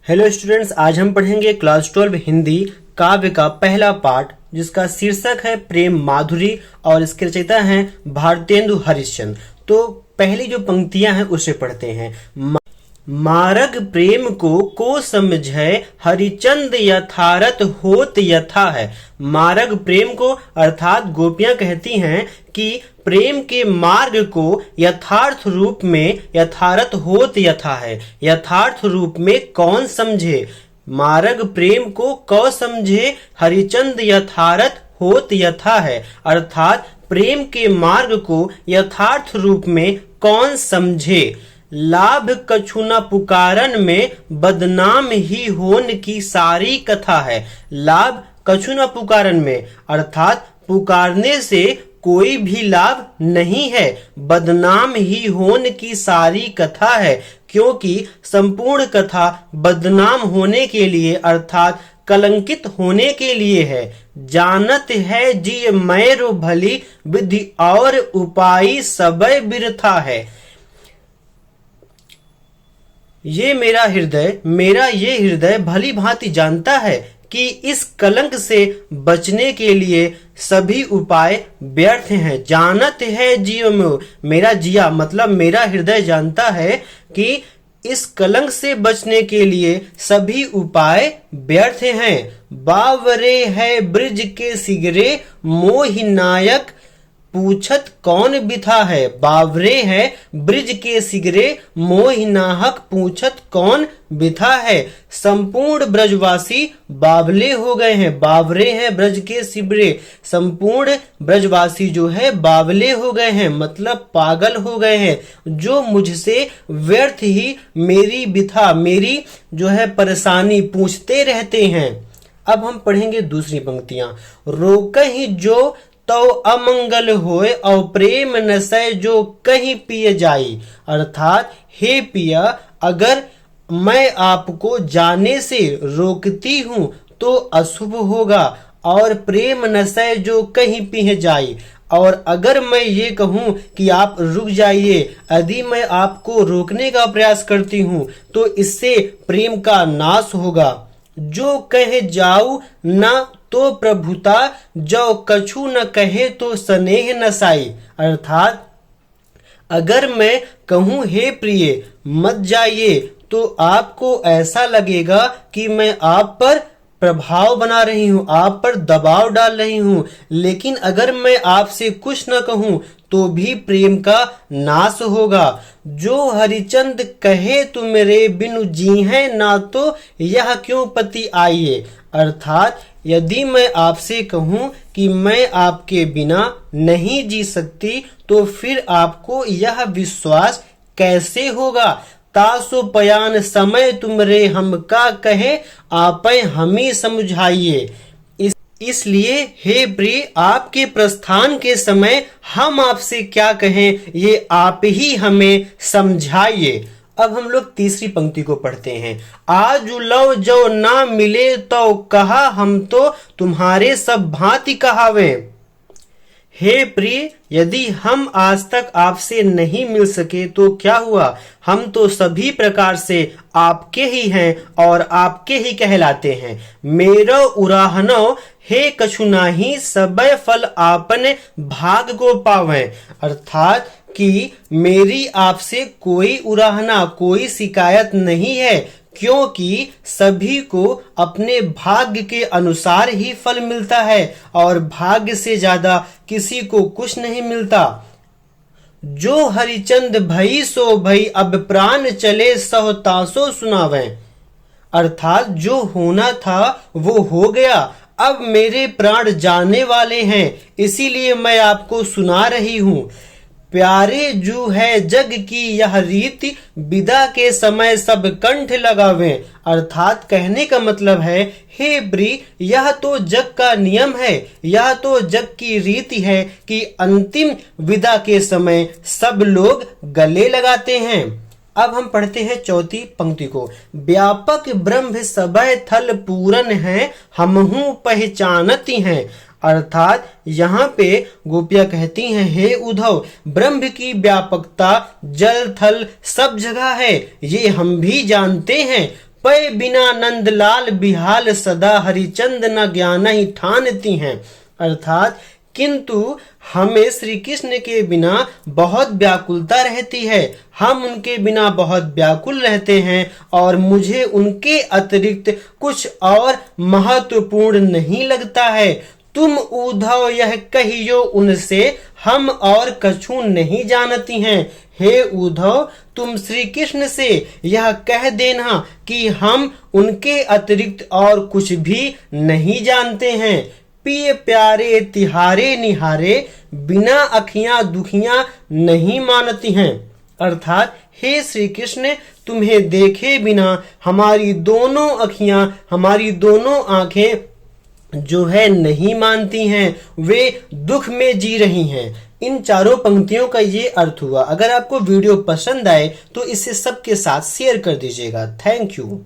Hello students, आज हम पढ़ेंगे क्लास 12 हिंदी काव्य का पहला पाठ जिसका शीर्षक है प्रेम माधुरी और इसके रचयिता हैं भारतेंदु हरिश्चंद्र। तो पहली जो पंक्तियां हैं उसे पढ़ते हैं। मारग प्रेम को समझै हरिचंद यथारथ होत यथा है। मारग प्रेम को अर्थात गोपियां कहती हैं कि प्रेम के मार्ग को यथार्थ रूप में यथारथ होत यथा है। यथार्थ रूप में कौन समझे? मारग प्रेम को समझे हरिचंद यथारथ होत यथा है, अर्थात प्रेम के मार्ग को यथार्थ रूप में कौन समझे। लाभ कछु न पुकारन में बदनाम ही होन की सारी कथा है। लाभ कछु न पुकारन में अर्थात पुकारने से कोई भी लाभ नहीं है, बदनाम ही होने की सारी कथा है, क्योंकि संपूर्ण कथा बदनाम होने के लिए अर्थात कलंकित होने के लिए है। जानत है जी मैरो भली विधि और उपाय सबय बिरथा है। मेरा ये हृदय भली भांति जानता है कि इस कलंक से बचने के लिए सभी उपाय व्यर्थ हैं। जानत है जियो में, मेरा जिया मतलब मेरा हृदय जानता है कि इस कलंक से बचने के लिए सभी उपाय व्यर्थ हैं। बावरे है ब्रिज के सिगरे मोहि नायक पूछत कौन बिथा है। बावरे है ब्रिज के सिगरे मोहि नाहक पूछत कौन बिथा है। संपूर्ण ब्रजवासी बावले हो गए हैं। बावरे हैं ब्रज के सिगरे, संपूर्ण ब्रजवासी जो है बावले हो गए हैं मतलब पागल हो गए हैं, जो मुझसे व्यर्थ ही मेरी बिथा मेरी जो है परेशानी पूछते रहते हैं। अब हम पढ़ेंगे दूसरी पंक्तियां। रोकहि जो तो अमंगल होए और प्रेम नशय जो कहीं पिए जाई, अर्थात हे पिया, अगर मैं आपको जाने से रोकती हूँ तो अशुभ होगा, और प्रेम नशय जो कहीं पिए जाई, और अगर मैं ये कहूं कि आप रुक जाइए, यदि मैं आपको रोकने का प्रयास करती हूँ तो इससे प्रेम का नाश होगा। जो कहे जाऊ न तो प्रभुता, जो कछु न कहे तो स्नेह नसाई, अर्थात अगर मैं कहूं हे प्रिय मत जाइए तो आपको ऐसा लगेगा कि मैं आप पर प्रभाव बना रही हूं, आप पर दबाव डाल रही हूं, लेकिन अगर मैं आपसे कुछ न कहूं तो भी प्रेम का नाश होगा। जो हरिचंद कहे तुम रे बिनु जी है ना, तो यह क्यों पति आइए, अर्थात यदि मैं आपसे कहूं कि मैं आपके बिना नहीं जी सकती तो फिर आपको यह विश्वास कैसे होगा। तासो पयान समय तुमरे हम का कहे, आपे हमें समझाइए। इसलिए हे प्रिय, आपके प्रस्थान के समय हम आपसे क्या कहें, ये आप ही हमें समझाइए। अब हम लोग तीसरी पंक्ति को पढ़ते हैं। आज लव जो ना मिले तो कहा, हम तो तुम्हारे सब भांति कहावे। हे प्रिय, यदि हम आज तक आपसे नहीं मिल सके तो क्या हुआ, हम तो सभी प्रकार से आपके ही हैं और आपके ही कहलाते हैं। मेरो उराहनो हे कछु नाही, सबय फल आपने भाग को पावे, अर्थात कि मेरी आपसे कोई उराहना कोई शिकायत नहीं है, क्योंकि सभी को अपने भाग्य के अनुसार ही फल मिलता है और भाग्य से ज्यादा किसी को कुछ नहीं मिलता। जो हरिचंद भई सो भई, अब प्राण चले सहो तासो सुनावे, अर्थात जो होना था वो हो गया, अब मेरे प्राण जाने वाले हैं, इसीलिए मैं आपको सुना रही हूँ। प्यारे जू है जग की यह रीति, विदा के समय सब कंठ लगावे, अर्थात कहने का मतलब है हे प्रिय, यह तो जग का नियम है, यह तो जग की रीति है कि अंतिम विदा के समय सब लोग गले लगाते हैं। अब हम पढ़ते हैं चौथी पंक्ति को। व्यापक ब्रह्म सबय थल पूरन है, हमहू पहचानती हैं, अर्थात यहाँ पे गोपियां कहती हैं हे उद्धव, ब्रह्म की व्यापकता जल थल सब जगह है, ये हम भी जानते हैं, पै बिना नंदलाल बिहाल सदा हरिचंद न ज्ञान ही ठानती हैं। अर्थात किंतु हमें श्री कृष्ण के बिना बहुत व्याकुलता रहती है, हम उनके बिना बहुत व्याकुल रहते हैं और मुझे उनके अतिरिक्त कुछ और महत्वपूर्ण नहीं लगता है। तुम उद्धव यह कहियो उनसे, हम और कछु नहीं जानती हैं। हे उद्धव, तुम श्री कृष्ण से यह कह देना कि हम उनके अतिरिक्त और कुछ भी नहीं जानते हैं। पिए प्यारे तिहारे निहारे, बिना अखियां दुखियां नहीं मानती हैं। अर्थात हे श्री कृष्ण, तुम्हें देखे बिना हमारी दोनों अखियां, हमारी दोनों आंखें जो है नहीं मानती हैं, वे दुख में जी रही हैं। इन चारों पंक्तियों का ये अर्थ हुआ। अगर आपको वीडियो पसंद आए तो इसे सबके साथ शेयर कर दीजिएगा। Thank you.